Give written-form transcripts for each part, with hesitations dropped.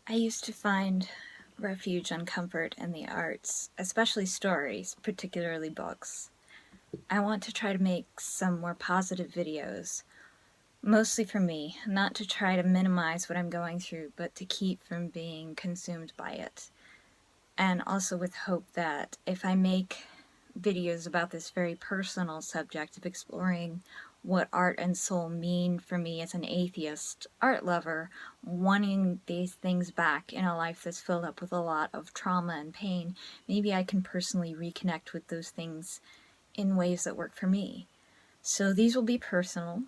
I used to find refuge and comfort in the arts, especially stories, particularly books. I want to try to make some more positive videos, mostly for me, not to try to minimize what I'm going through, but to keep from being consumed by it. And also with hope that if I make videos about this very personal subject of exploring what art and soul mean for me as an atheist art lover, wanting these things back in a life that's filled up with a lot of trauma and pain, maybe I can personally reconnect with those things in ways that work for me. So these will be personal,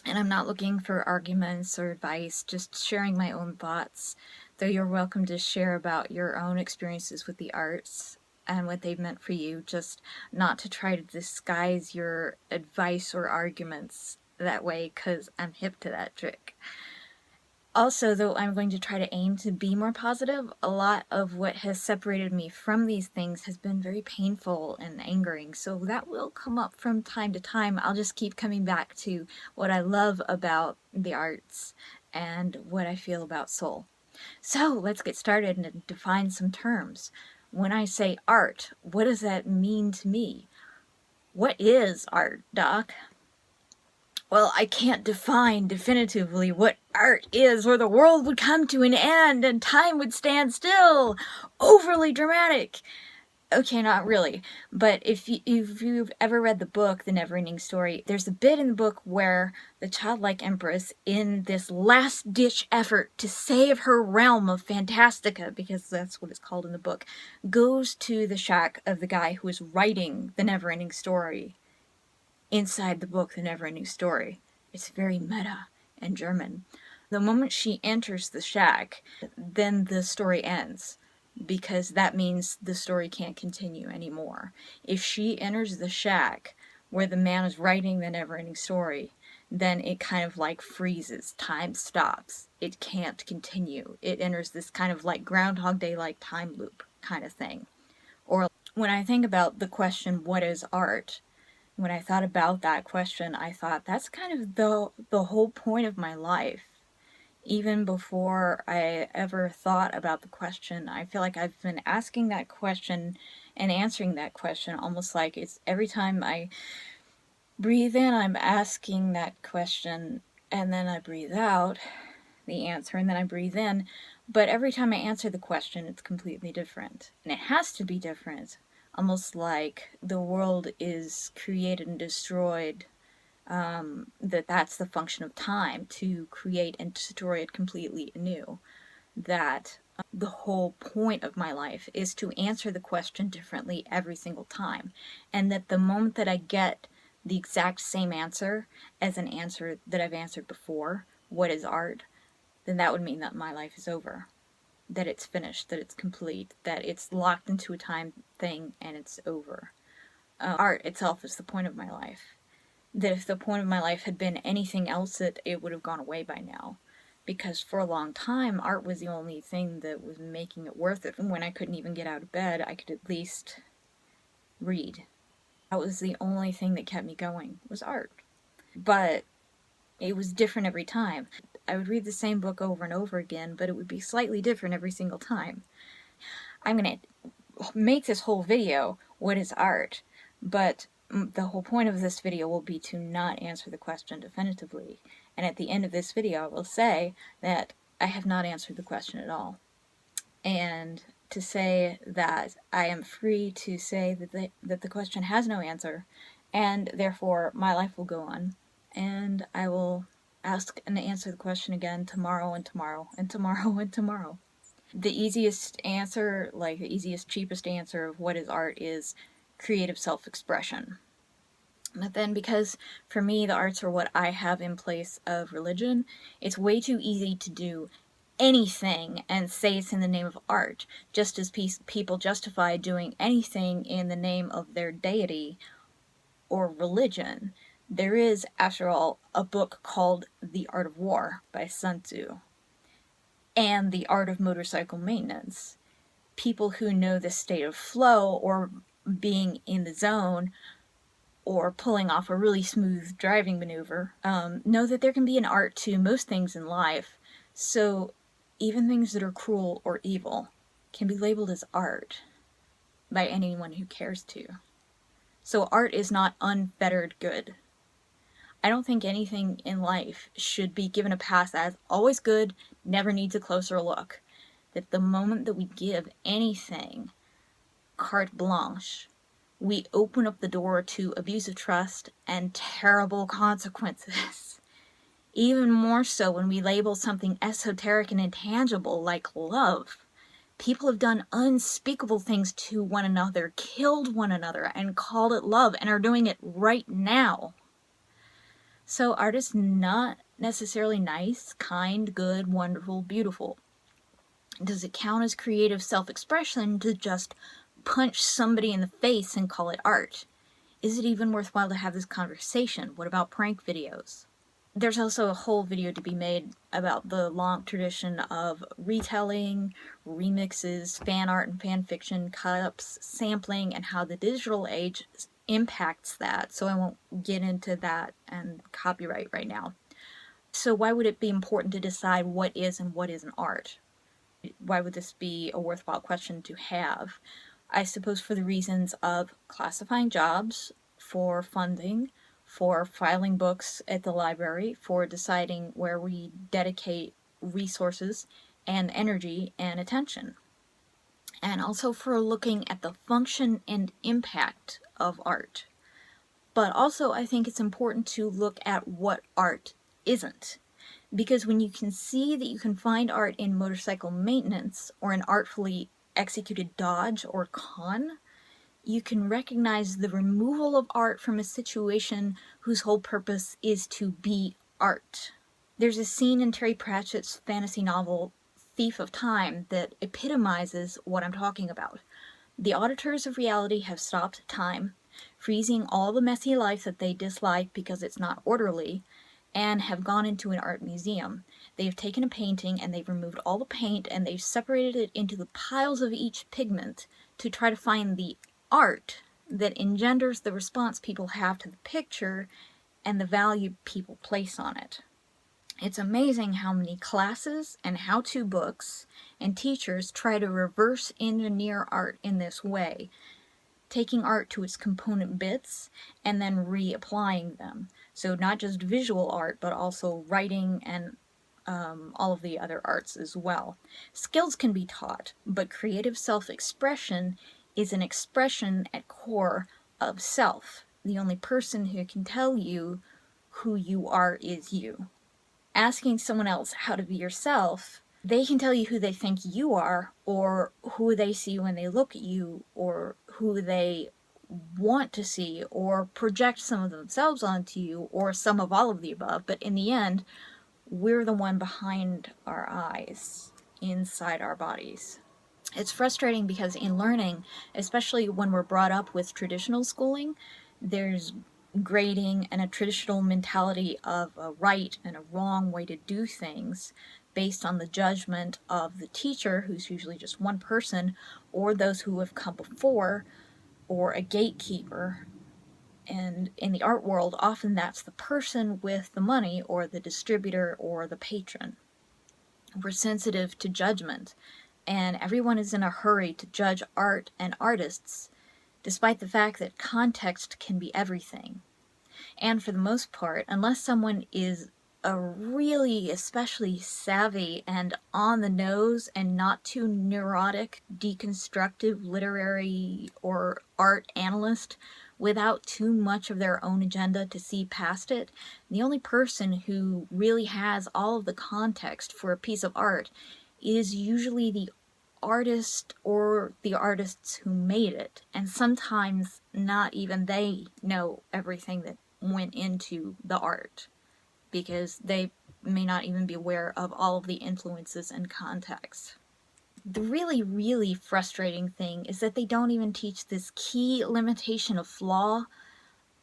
and I'm not looking for arguments or advice, just sharing my own thoughts, though you're welcome to share about your own experiences with the arts and what they've meant for you, just not to try to disguise your advice or arguments that way, because I'm hip to that trick. Also, though I'm going to try to aim to be more positive, a lot of what has separated me from these things has been very painful and angering, so that will come up from time to time. I'll just keep coming back to what I love about the arts and what I feel about soul. So let's get started and define some terms. When I say art, what does that mean to me? What is art, Doc? Well, I can't define definitively what art is, or the world would come to an end and time would stand still. Overly dramatic. Okay, not really. But if you've ever read the book, The Never-Ending Story, there's a bit in the book where the childlike empress, in this last-ditch effort to save her realm of Fantastica, because that's what it's called in the book, goes to the shack of the guy who is writing The Never-Ending Story inside the book, The Never-Ending Story. It's very meta and German. The moment she enters the shack, then the story ends, because that means the story can't continue anymore. If she enters the shack where the man is writing the never-ending story, then it kind of like freezes. Time stops. It can't continue. It enters this kind of like Groundhog Day-like time loop kind of thing. Or when I think about the question, what is art? When I thought about that question, I thought that's kind of the whole point of my life. Even before I ever thought about the question, I feel like I've been asking that question and answering that question almost like it's every time I breathe in, I'm asking that question, and then I breathe out the answer, and then I breathe in. But every time I answer the question, it's completely different. And it has to be different. Almost like the world is created and destroyed, that's the function of time, to create and destroy it completely anew. That the whole point of my life is to answer the question differently every single time. And that the moment that I get the exact same answer as an answer that I've answered before, what is art, then that would mean that my life is over. That it's finished, that it's complete, that it's locked into a time thing and it's over. Art itself is the point of my life. That if the point of my life had been anything else, it would have gone away by now. Because for a long time, art was the only thing that was making it worth it. When I couldn't even get out of bed, I could at least read. That was the only thing that kept me going, was art. But it was different every time. I would read the same book over and over again, but it would be slightly different every single time. I'm going to make this whole video, what is art? But the whole point of this video will be to not answer the question definitively. And at the end of this video, I will say that I have not answered the question at all. And to say that I am free to say that the question has no answer, and therefore my life will go on. And I will ask and answer the question again tomorrow and tomorrow and tomorrow and tomorrow. The easiest answer, like the easiest, cheapest answer of what is art is creative self-expression. But then, because for me the arts are what I have in place of religion, it's way too easy to do anything and say it's in the name of art, just as people justify doing anything in the name of their deity or religion. There is, after all, a book called The Art of War by Sun Tzu, and The Art of Motorcycle Maintenance. People who know the state of flow, or being in the zone, or pulling off a really smooth driving maneuver, know that there can be an art to most things in life. So even things that are cruel or evil can be labeled as art by anyone who cares to. So art is not unfettered good. I don't think anything in life should be given a pass as always good, never needs a closer look. That the moment that we give anything carte blanche, we open up the door to abuse of trust and terrible consequences. Even more so when we label something esoteric and intangible like love. People have done unspeakable things to one another, killed one another, and called it love, and are doing it right now. So art is not necessarily nice, kind, good, wonderful, beautiful. Does it count as creative self-expression to just punch somebody in the face and call it art? Is it even worthwhile to have this conversation? What about prank videos? There's also a whole video to be made about the long tradition of retelling, remixes, fan art and fan fiction, cut-ups, sampling, and how the digital age impacts that, so I won't get into that and copyright right now. So why would it be important to decide what is and what isn't art? Why would this be a worthwhile question to have? I suppose for the reasons of classifying jobs, for funding, for filing books at the library, for deciding where we dedicate resources and energy and attention. And also for looking at the function and impact of art. But also I think it's important to look at what art isn't. Because when you can see that you can find art in motorcycle maintenance or an artfully executed dodge or con, you can recognize the removal of art from a situation whose whole purpose is to be art. There's a scene in Terry Pratchett's fantasy novel Thief of Time that epitomizes what I'm talking about. The auditors of reality have stopped time, freezing all the messy life that they dislike because it's not orderly, and have gone into an art museum. They've taken a painting and they've removed all the paint and they've separated it into the piles of each pigment to try to find the art that engenders the response people have to the picture and the value people place on it. It's amazing how many classes and how-to books and teachers try to reverse engineer art in this way, taking art to its component bits and then reapplying them. So not just visual art, but also writing and all of the other arts as well. Skills can be taught, but creative self-expression is an expression at core of self. The only person who can tell you who you are is you. Asking someone else how to be yourself, they can tell you who they think you are, or who they see when they look at you, or who they want to see, or project some of themselves onto you, or some of all of the above, but in the end, we're the one behind our eyes, inside our bodies. It's frustrating because in learning, especially when we're brought up with traditional schooling, there's grading and a traditional mentality of a right and a wrong way to do things based on the judgment of the teacher, who's usually just one person, or those who have come before, or a gatekeeper. And in the art world, often that's the person with the money, or the distributor, or the patron. We're sensitive to judgment, and everyone is in a hurry to judge art and artists, despite the fact that context can be everything. And for the most part, unless someone is a really especially savvy and on the nose and not too neurotic, deconstructive literary or art analyst without too much of their own agenda to see past it, the only person who really has all of the context for a piece of art is usually the artist or the artists who made it, and sometimes not even they know everything that went into the art, because they may not even be aware of all of the influences and context. The really, really frustrating thing is that they don't even teach this key limitation of flaw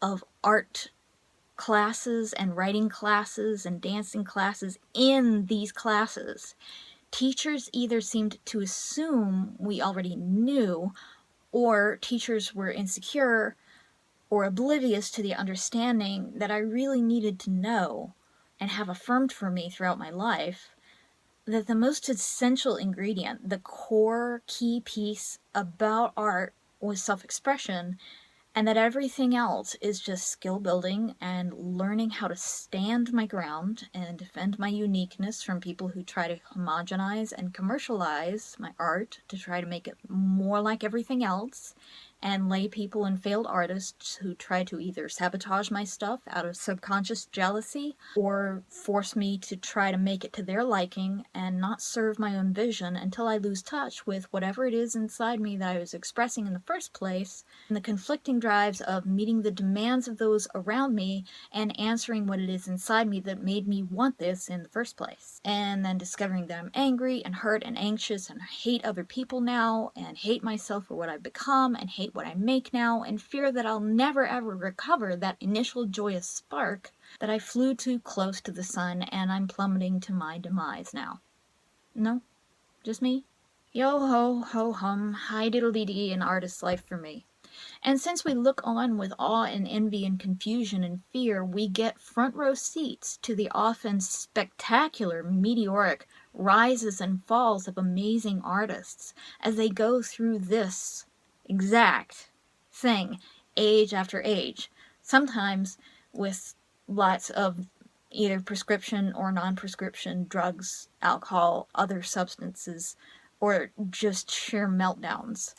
of art classes and writing classes and dancing classes in these classes. Teachers either seemed to assume we already knew, or teachers were insecure or oblivious to the understanding that I really needed to know and have affirmed for me throughout my life, that the most essential ingredient, the core key piece about art, was self-expression, and that everything else is just skill building and learning how to stand my ground and defend my uniqueness from people who try to homogenize and commercialize my art to try to make it more like everything else, and lay people and failed artists who try to either sabotage my stuff out of subconscious jealousy or force me to try to make it to their liking and not serve my own vision until I lose touch with whatever it is inside me that I was expressing in the first place, and the conflicting drives of meeting the demands of those around me and answering what it is inside me that made me want this in the first place. And then discovering that I'm angry and hurt and anxious and hate other people now and hate myself for what I've become and hate what I make now and fear that I'll never ever recover that initial joyous spark, that I flew too close to the sun and I'm plummeting to my demise now. No? Just me? Yo ho ho hum, hi diddle dee dee, an artist's life for me. And since we look on with awe and envy and confusion and fear, we get front row seats to the often spectacular, meteoric rises and falls of amazing artists as they go through this exact thing, age after age, sometimes with lots of either prescription or non-prescription drugs, alcohol, other substances, or just sheer meltdowns.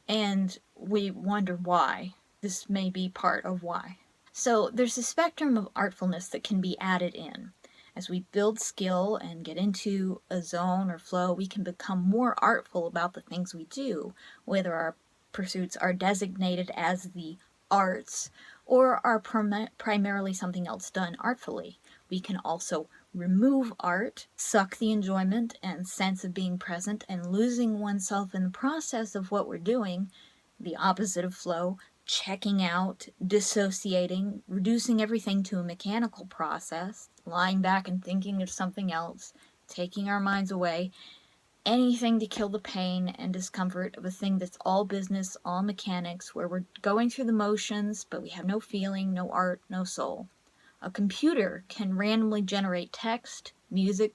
And we wonder why. This may be part of why. So there's a spectrum of artfulness that can be added in. As we build skill and get into a zone or flow, we can become more artful about the things we do, whether our pursuits are designated as the arts or are primarily something else done artfully. We can also remove art, suck the enjoyment and sense of being present and losing oneself in the process of what we're doing, the opposite of flow, checking out, dissociating, reducing everything to a mechanical process, lying back and thinking of something else, taking our minds away, anything to kill the pain and discomfort of a thing that's all business, all mechanics, where we're going through the motions, but we have no feeling, no art, no soul. A computer can randomly generate text, music,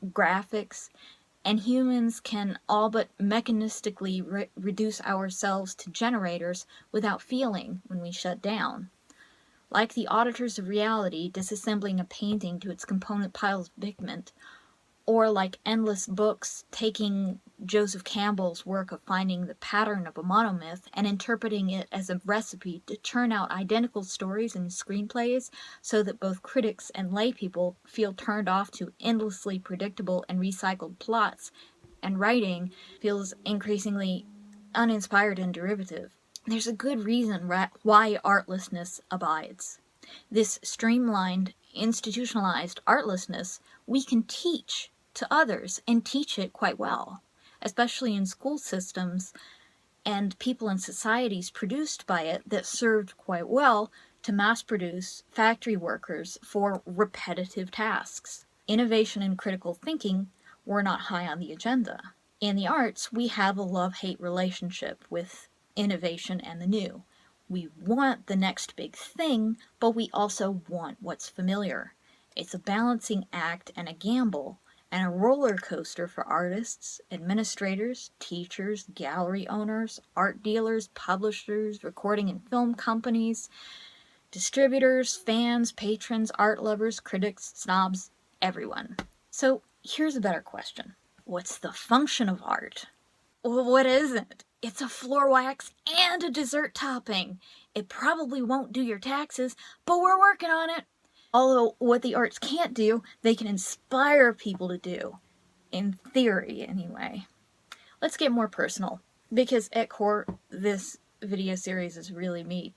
graphics, and humans can all but mechanistically reduce ourselves to generators without feeling when we shut down. Like the auditors of reality disassembling a painting to its component piles of pigment, or like endless books taking Joseph Campbell's work of finding the pattern of a monomyth and interpreting it as a recipe to churn out identical stories and screenplays so that both critics and laypeople feel turned off to endlessly predictable and recycled plots, and writing feels increasingly uninspired and derivative. There's a good reason why artlessness abides. This streamlined, institutionalized artlessness we can teach to others and teach it quite well, especially in school systems and people and societies produced by it that served quite well to mass produce factory workers for repetitive tasks. Innovation and critical thinking were not high on the agenda. In the arts, we have a love-hate relationship with innovation and the new. We want the next big thing, but we also want what's familiar. It's a balancing act and a gamble, and a roller coaster for artists, administrators, teachers, gallery owners, art dealers, publishers, recording and film companies, distributors, fans, patrons, art lovers, critics, snobs, everyone. So here's a better question. What's the function of art? Well, what is it? It's a floor wax and a dessert topping. It probably won't do your taxes, but we're working on it. Although what the arts can't do, they can inspire people to do. In theory, anyway. Let's get more personal, because at core, this video series is really me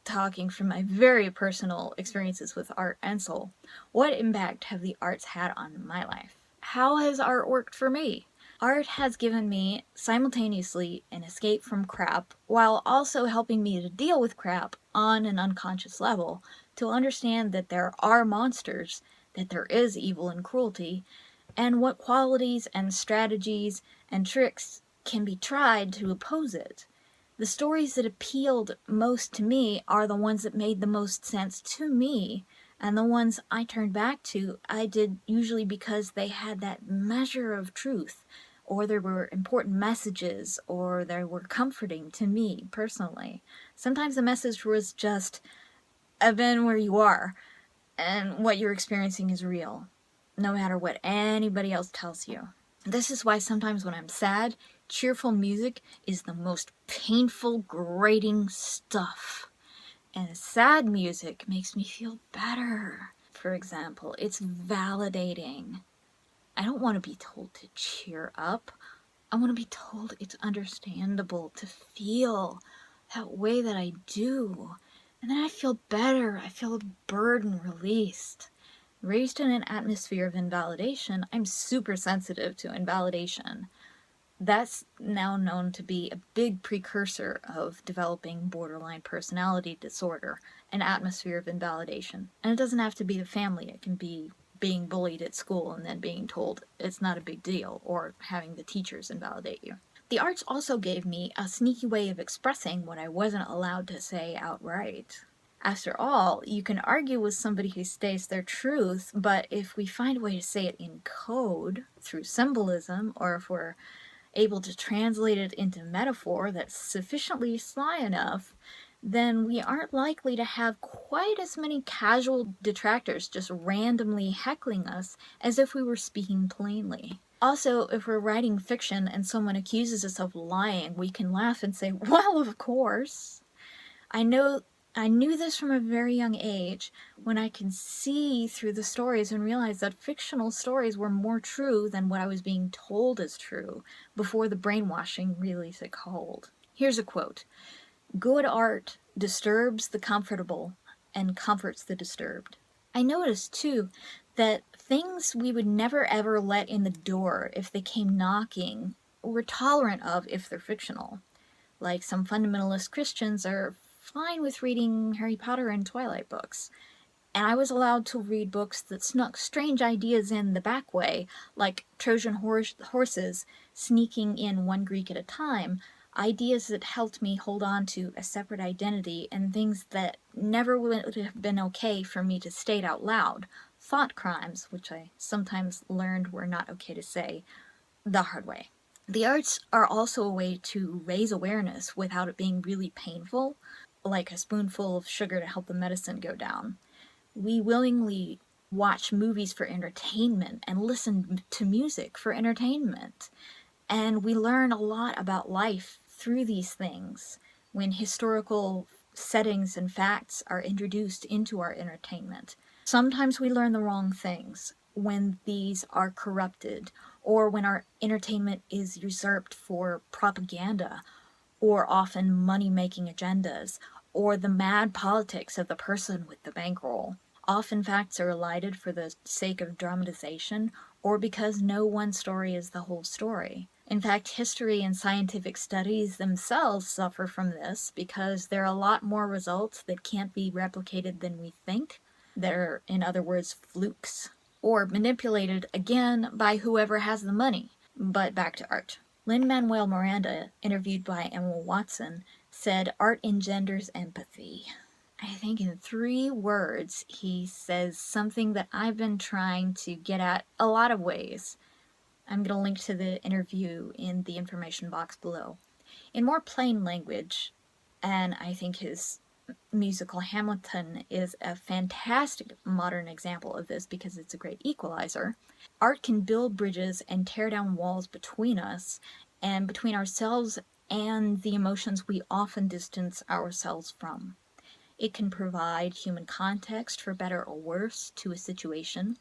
talking from my very personal experiences with art and soul. What impact have the arts had on my life? How has art worked for me? Art has given me simultaneously an escape from crap while also helping me to deal with crap on an unconscious level, to understand that there are monsters, that there is evil and cruelty, and what qualities and strategies and tricks can be tried to oppose it. The stories that appealed most to me are the ones that made the most sense to me, And the ones I turned back to, I did usually because they had that measure of truth, or there were important messages, or they were comforting to me personally. Sometimes the message was just, I've been where you are, and what you're experiencing is real, no matter what anybody else tells you. This is why sometimes when I'm sad, cheerful music is the most painful, grating stuff. And sad music makes me feel better. For example, it's validating. I don't want to be told to cheer up. I want to be told it's understandable to feel that way that I do. And then I feel better. I feel a burden released. Raised in an atmosphere of invalidation, I'm super sensitive to invalidation. That's now known to be a big precursor of developing borderline personality disorder, an atmosphere of invalidation. And it doesn't have to be the family, it can be being bullied at school and then being told it's not a big deal, or having the teachers invalidate you. The arts also gave me a sneaky way of expressing what I wasn't allowed to say outright. After all, you can argue with somebody who states their truth, but if we find a way to say it in code, through symbolism, or if we're able to translate it into metaphor that's sufficiently sly enough, then we aren't likely to have quite as many casual detractors just randomly heckling us as if we were speaking plainly. Also, if we're writing fiction and someone accuses us of lying, we can laugh and say, well, of course. I knew this from a very young age, when I could see through the stories and realize that fictional stories were more true than what I was being told is true, before the brainwashing really took hold. Here's a quote. Good art disturbs the comfortable and comforts the disturbed. I noticed, too, that things we would never ever let in the door if they came knocking, we're tolerant of if they're fictional. Like some fundamentalist Christians are fine with reading Harry Potter and Twilight books. And I was allowed to read books that snuck strange ideas in the back way, like Trojan horses sneaking in one Greek at a time, ideas that helped me hold on to a separate identity, and things that never would have been okay for me to state out loud. Thought crimes, which I sometimes learned were not okay to say the hard way. The arts are also a way to raise awareness without it being really painful, like a spoonful of sugar to help the medicine go down. We willingly watch movies for entertainment and listen to music for entertainment. And we learn a lot about life through these things when historical settings and facts are introduced into our entertainment. Sometimes we learn the wrong things when these are corrupted, or when our entertainment is usurped for propaganda, or often money-making agendas, or the mad politics of the person with the bankroll. Often facts are elided for the sake of dramatization, or because no one story is the whole story. In fact, history and scientific studies themselves suffer from this because there are a lot more results that can't be replicated than we think. They're, in other words, flukes, or manipulated again by whoever has the money. But back to art. Lin-Manuel Miranda, interviewed by Emma Watson, said art engenders empathy. I think in 3 words, he says something that I've been trying to get at a lot of ways. I'm going to link to the interview in the information box below. In more plain language, and I think his musical Hamilton is a fantastic modern example of this because it's a great equalizer, art can build bridges and tear down walls between us and between ourselves and the emotions we often distance ourselves from. It can provide human context, for better or worse, to a situation,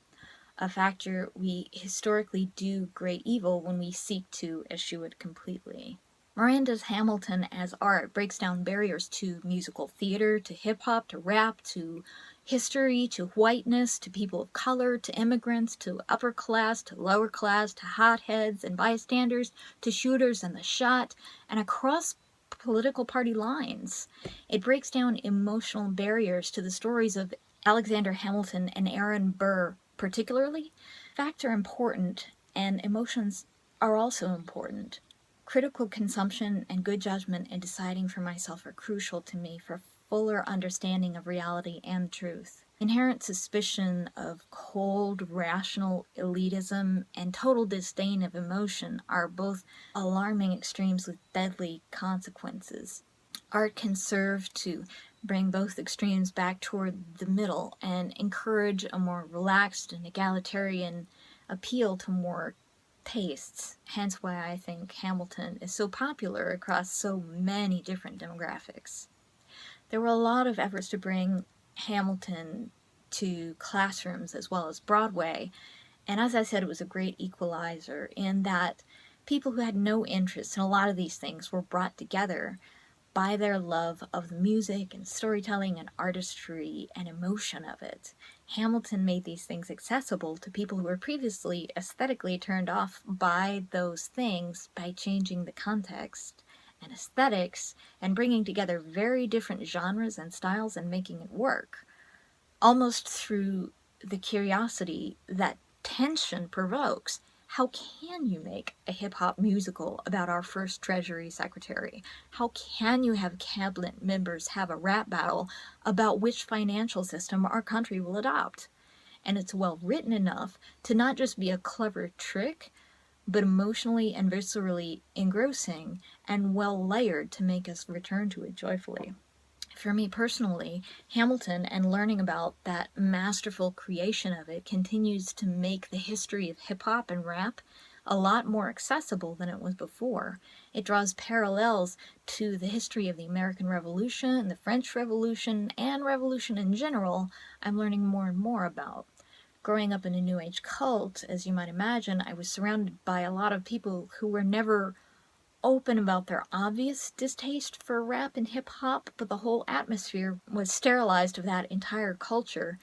a factor we historically do great evil when we seek to eschew it completely. Miranda's Hamilton as art breaks down barriers to musical theater, to hip-hop, to rap, to history, to whiteness, to people of color, to immigrants, to upper class, to lower class, to hotheads and bystanders, to shooters and the shot, and across political party lines. It breaks down emotional barriers to the stories of Alexander Hamilton and Aaron Burr particularly. Facts are important, and emotions are also important. Critical consumption and good judgment in deciding for myself are crucial to me for fuller understanding of reality and truth. Inherent suspicion of cold, rational elitism and total disdain of emotion are both alarming extremes with deadly consequences. Art can serve to bring both extremes back toward the middle and encourage a more relaxed and egalitarian appeal to more tastes, hence why I think Hamilton is so popular across so many different demographics. There were a lot of efforts to bring Hamilton to classrooms as well as Broadway, and as I said, it was a great equalizer in that people who had no interest in a lot of these things were brought together by their love of the music and storytelling and artistry and emotion of it. Hamilton made these things accessible to people who were previously aesthetically turned off by those things by changing the context and aesthetics and bringing together very different genres and styles and making it work, almost through the curiosity that tension provokes. How can you make a hip-hop musical about our first Treasury Secretary? How can you have cabinet members have a rap battle about which financial system our country will adopt? And it's well written enough to not just be a clever trick, but emotionally and viscerally engrossing and well layered to make us return to it joyfully. For me personally, Hamilton and learning about that masterful creation of it continues to make the history of hip-hop and rap a lot more accessible than it was before. It draws parallels to the history of the American Revolution, the French Revolution, and Revolution in general I'm learning more and more about. Growing up in a New Age cult, as you might imagine, I was surrounded by a lot of people who were never open about their obvious distaste for rap and hip-hop, but the whole atmosphere was sterilized of that entire culture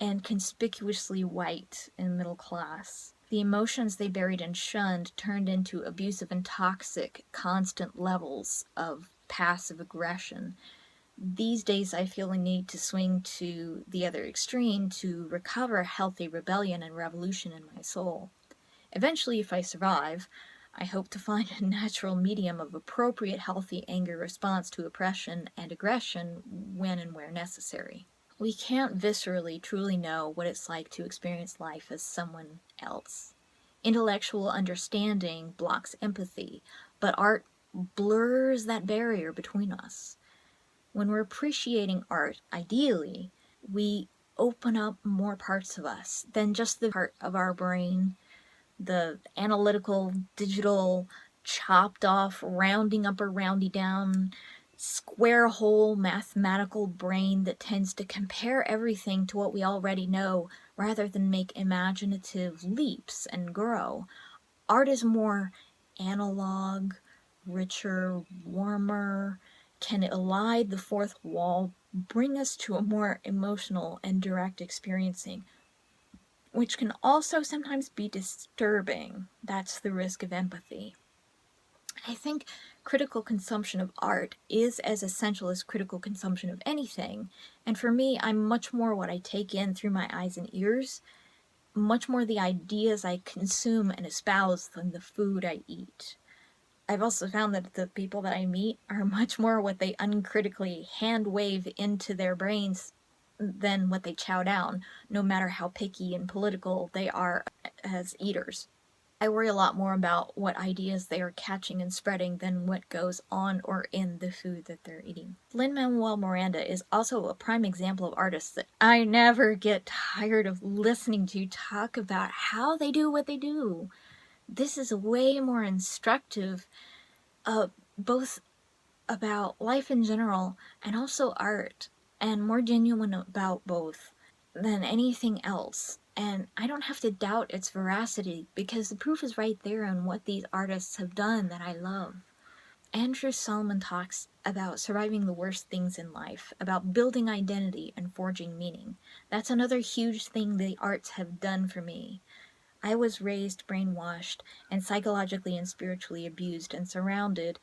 and conspicuously white and middle class. The emotions they buried and shunned turned into abusive and toxic, constant levels of passive aggression. These days I feel a need to swing to the other extreme to recover healthy rebellion and revolution in my soul. Eventually, if I survive, I hope to find a natural medium of appropriate healthy anger response to oppression and aggression when and where necessary. We can't viscerally truly know what it's like to experience life as someone else. Intellectual understanding blocks empathy, but art blurs that barrier between us. When we're appreciating art, ideally, we open up more parts of us than just the part of our brain, the analytical, digital, chopped off, rounding up or rounding down, square hole mathematical brain that tends to compare everything to what we already know rather than make imaginative leaps and grow. Art is more analog, richer, warmer, can elide the fourth wall, bring us to a more emotional and direct experiencing, which can also sometimes be disturbing. That's the risk of empathy. I think critical consumption of art is as essential as critical consumption of anything, and for me, I'm much more what I take in through my eyes and ears, much more the ideas I consume and espouse than the food I eat. I've also found that the people that I meet are much more what they uncritically hand wave into their brains than what they chow down, no matter how picky and political they are as eaters. I worry a lot more about what ideas they are catching and spreading than what goes on or in the food that they're eating. Lin-Manuel Miranda is also a prime example of artists that I never get tired of listening to talk about how they do what they do. This is way more instructive, both about life in general and also art, and more genuine about both than anything else. And I don't have to doubt its veracity because the proof is right there on what these artists have done that I love. Andrew Solomon talks about surviving the worst things in life, about building identity and forging meaning. That's another huge thing the arts have done for me. I was raised brainwashed and psychologically and spiritually abused and surrounded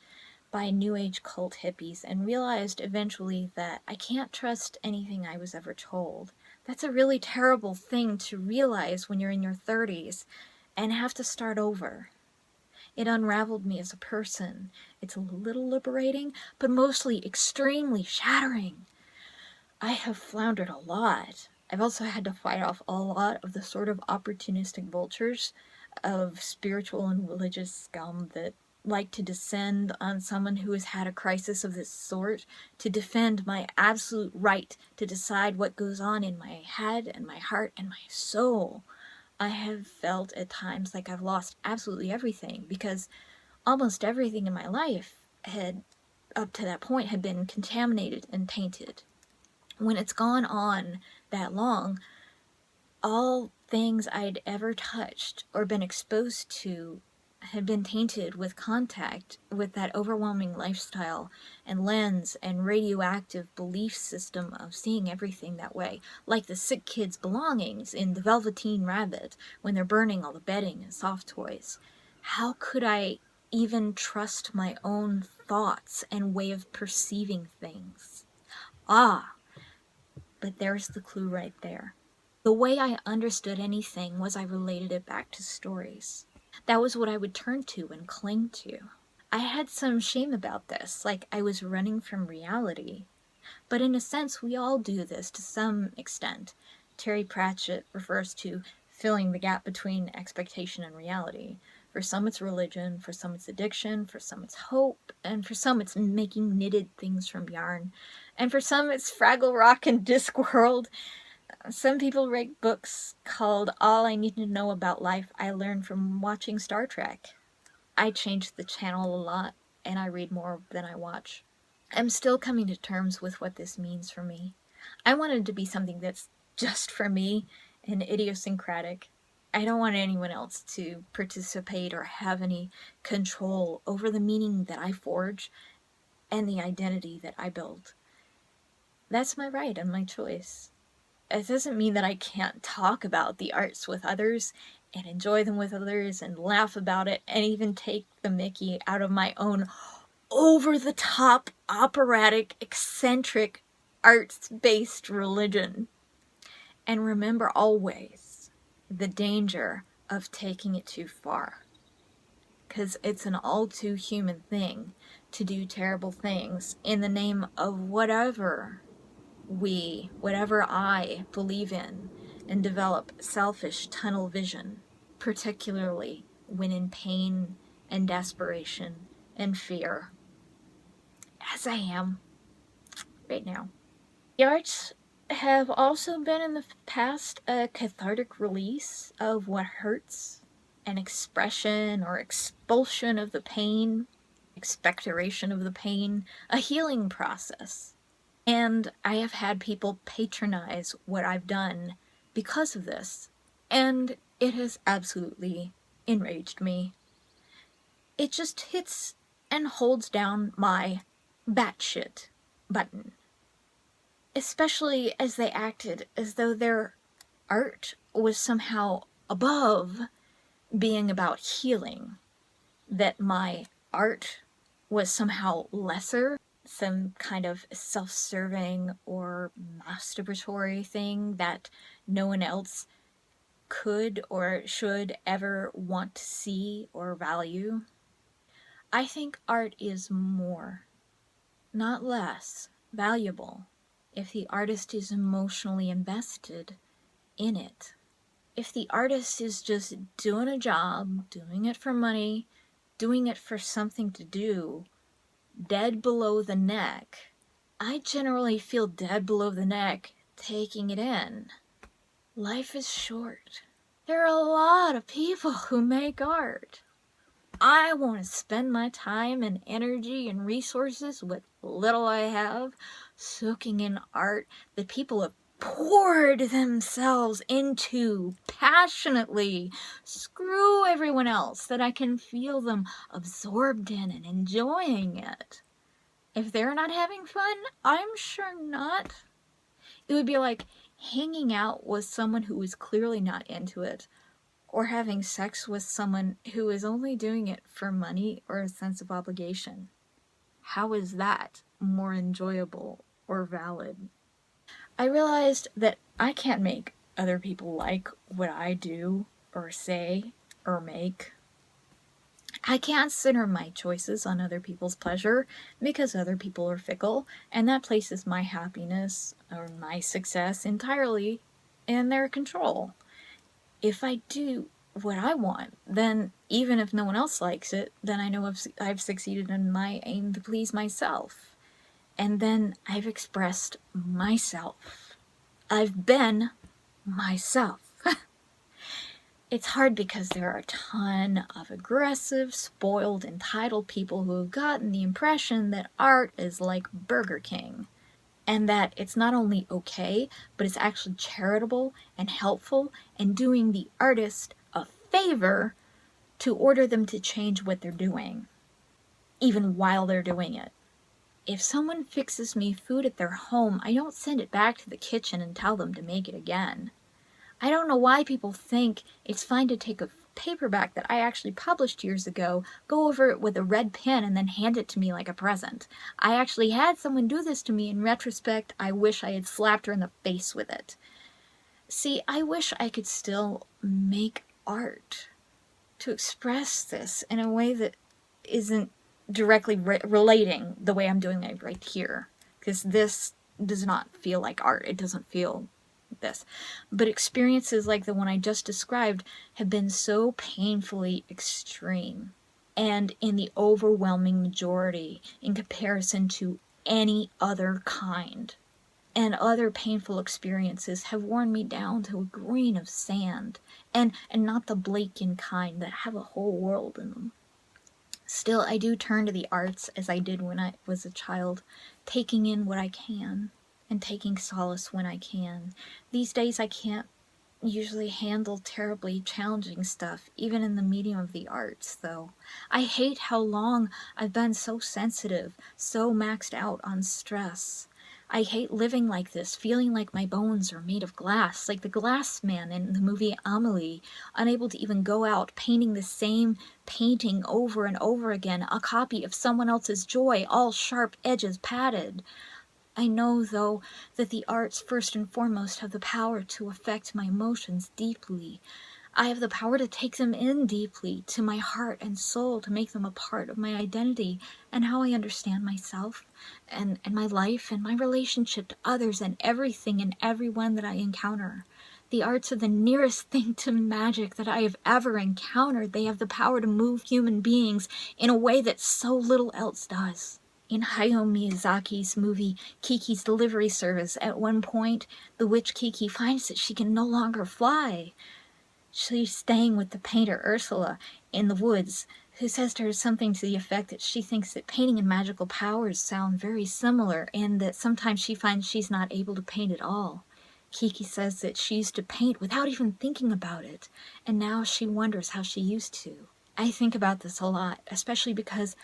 by New Age cult hippies and realized eventually that I can't trust anything I was ever told. That's a really terrible thing to realize when you're in your 30s and have to start over. It unraveled me as a person. It's a little liberating, but mostly extremely shattering. I have floundered a lot. I've also had to fight off a lot of the sort of opportunistic vultures of spiritual and religious scum that like to descend on someone who has had a crisis of this sort to defend my absolute right to decide what goes on in my head and my heart and my soul. I have felt at times like I've lost absolutely everything because almost everything in my life had, up to that point, had been contaminated and tainted. When it's gone on that long, all things I'd ever touched or been exposed to had been tainted with contact with that overwhelming lifestyle and lens and radioactive belief system of seeing everything that way, like the sick kid's belongings in The Velveteen Rabbit when they're burning all the bedding and soft toys. How could I even trust my own thoughts and way of perceiving things? Ah, but there's the clue right there. The way I understood anything was I related it back to stories. That was what I would turn to and cling to. I had some shame about this, like I was running from reality. But in a sense, we all do this to some extent. Terry Pratchett refers to filling the gap between expectation and reality. For some it's religion, for some it's addiction, for some it's hope, and for some it's making knitted things from yarn. And for some it's Fraggle Rock and Discworld. Some people write books called All I Need to Know About Life I Learned from Watching Star Trek. I change the channel a lot, and I read more than I watch. I'm still coming to terms with what this means for me. I want it to be something that's just for me and idiosyncratic. I don't want anyone else to participate or have any control over the meaning that I forge and the identity that I build. That's my right and my choice. It doesn't mean that I can't talk about the arts with others and enjoy them with others and laugh about it and even take the mickey out of my own over-the-top, operatic, eccentric, arts-based religion. And remember always the danger of taking it too far. Because it's an all too human thing to do terrible things in the name of whatever I believe in, and develop selfish tunnel vision, particularly when in pain and desperation and fear, as I am right now. The arts have also been in the past a cathartic release of what hurts, an expression or expulsion of the pain, expectoration of the pain, a healing process. And I have had people patronize what I've done because of this, and it has absolutely enraged me. It just hits and holds down my batshit button. Especially as they acted as though their art was somehow above being about healing. That my art was somehow lesser, some kind of self-serving or masturbatory thing that no one else could or should ever want to see or value. I think art is more, not less, valuable if the artist is emotionally invested in it. If the artist is just doing a job, doing it for money, doing it for something to do, dead below the neck, I generally feel dead below the neck taking it in. Life is short. There are a lot of people who make art. I want to spend my time and energy and resources, what little I have, soaking in art that people have poured themselves into passionately. Screw everyone else, that I can feel them absorbed in and enjoying it. If they're not having fun, I'm sure not. It would be like hanging out with someone who is clearly not into it, or having sex with someone who is only doing it for money or a sense of obligation. How is that more enjoyable or valid? I realized that I can't make other people like what I do or say or make. I can't center my choices on other people's pleasure because other people are fickle, and that places my happiness or my success entirely in their control. If I do what I want, then even if no one else likes it, then I know I've succeeded in my aim to please myself. And then I've expressed myself. I've been myself. It's hard because there are a ton of aggressive, spoiled, entitled people who have gotten the impression that art is like Burger King, and that it's not only okay, but it's actually charitable and helpful and doing the artist a favor to order them to change what they're doing, even while they're doing it. If someone fixes me food at their home, I don't send it back to the kitchen and tell them to make it again. I don't know why people think it's fine to take a paperback that I actually published years ago, go over it with a red pen, and then hand it to me like a present. I actually had someone do this to me. In retrospect, I wish I had slapped her in the face with it. See, I wish I could still make art to express this in a way that isn't directly relating the way I'm doing it right here. Because this does not feel like art. It doesn't feel this. But experiences like the one I just described have been so painfully extreme, and in the overwhelming majority in comparison to any other kind. And other painful experiences have worn me down to a grain of sand, and not the Blakean kind that have a whole world in them. Still, I do turn to the arts as I did when I was a child, taking in what I can, and taking solace when I can. These days I can't usually handle terribly challenging stuff, even in the medium of the arts, though. I hate how long I've been so sensitive, so maxed out on stress. I hate living like this, feeling like my bones are made of glass, like the glass man in the movie Amelie, unable to even go out, painting the same painting over and over again, a copy of someone else's joy, all sharp edges padded. I know, though, that the arts first and foremost have the power to affect my emotions deeply. I have the power to take them in deeply, to my heart and soul, to make them a part of my identity and how I understand myself and my life and my relationship to others and everything and everyone that I encounter. The arts are the nearest thing to magic that I have ever encountered. They have the power to move human beings in a way that so little else does. In Hayao Miyazaki's movie Kiki's Delivery Service, at one point, the witch Kiki finds that she can no longer fly. She's staying with the painter Ursula in the woods, who says to her something to the effect that she thinks that painting and magical powers sound very similar, and that sometimes she finds she's not able to paint at all. Kiki says that she used to paint without even thinking about it, and now she wonders how she used to. I think about this a lot, especially because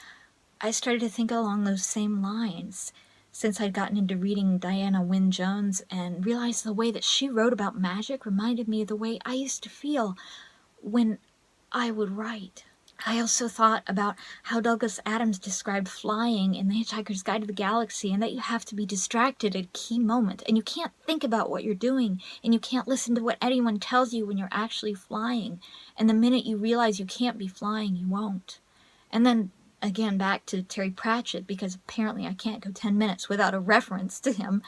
I started to think along those same lines since I'd gotten into reading Diana Wynne Jones, and realized the way that she wrote about magic reminded me of the way I used to feel when I would write. I also thought about how Douglas Adams described flying in The Hitchhiker's Guide to the Galaxy, and that you have to be distracted at a key moment, and you can't think about what you're doing, and you can't listen to what anyone tells you when you're actually flying, and the minute you realize you can't be flying, you won't. And then again, back to Terry Pratchett, because apparently I can't go 10 minutes without a reference to him.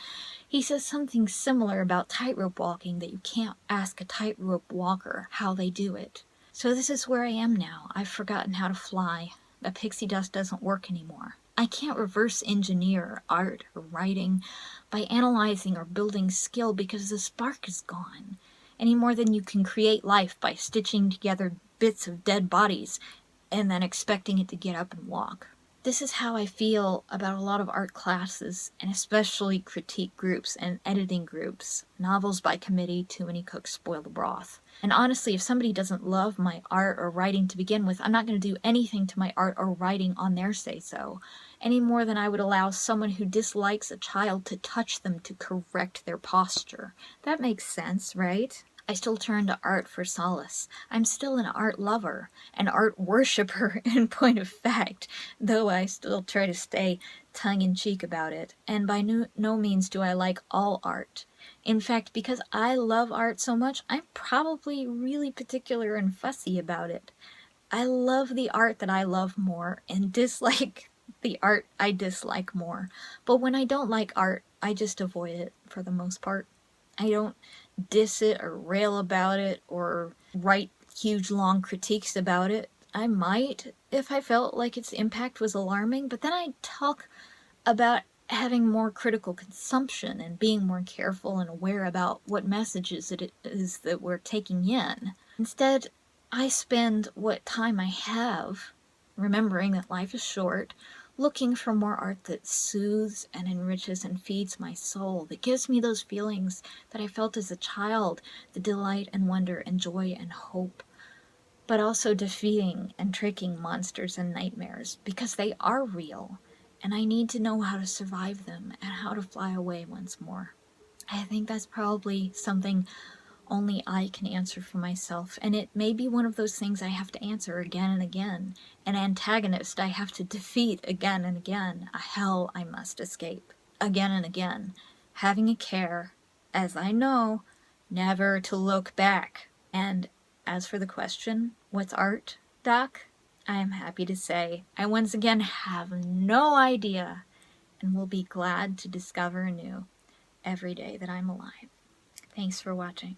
He says something similar about tightrope walking, that you can't ask a tightrope walker how they do it. So this is where I am now. I've forgotten how to fly. The pixie dust doesn't work anymore. I can't reverse engineer art or writing by analyzing or building skill, because the spark is gone, any more than you can create life by stitching together bits of dead bodies and then expecting it to get up and walk. This is how I feel about a lot of art classes, and especially critique groups and editing groups. Novels by committee, too many cooks spoil the broth. And honestly, if somebody doesn't love my art or writing to begin with, I'm not going to do anything to my art or writing on their say-so, any more than I would allow someone who dislikes a child to touch them to correct their posture. That makes sense, right? I still turn to art for solace. I'm still an art lover, an art worshipper in point of fact, though I still try to stay tongue-in-cheek about it, and by no means do I like all art. In fact, because I love art so much, I'm probably really particular and fussy about it. I love the art that I love more, and dislike the art I dislike more. But when I don't like art, I just avoid it for the most part. I don't diss it or rail about it or write huge long critiques about it. I might if I felt like its impact was alarming, but then I'd talk about having more critical consumption and being more careful and aware about what messages it is that we're taking in. Instead, I spend what time I have, remembering that life is short, looking for more art that soothes and enriches and feeds my soul, that gives me those feelings that I felt as a child, the delight and wonder and joy and hope, but also defeating and tricking monsters and nightmares, because they are real, and I need to know how to survive them and how to fly away once more. I think that's probably something only I can answer for myself, and it may be one of those things I have to answer again and again, an antagonist I have to defeat again and again, a hell I must escape again and again, having a care, as I know, never to look back. And as for the question, what's art, Doc? I am happy to say I once again have no idea, and will be glad to discover anew every day that I'm alive. Thanks for watching.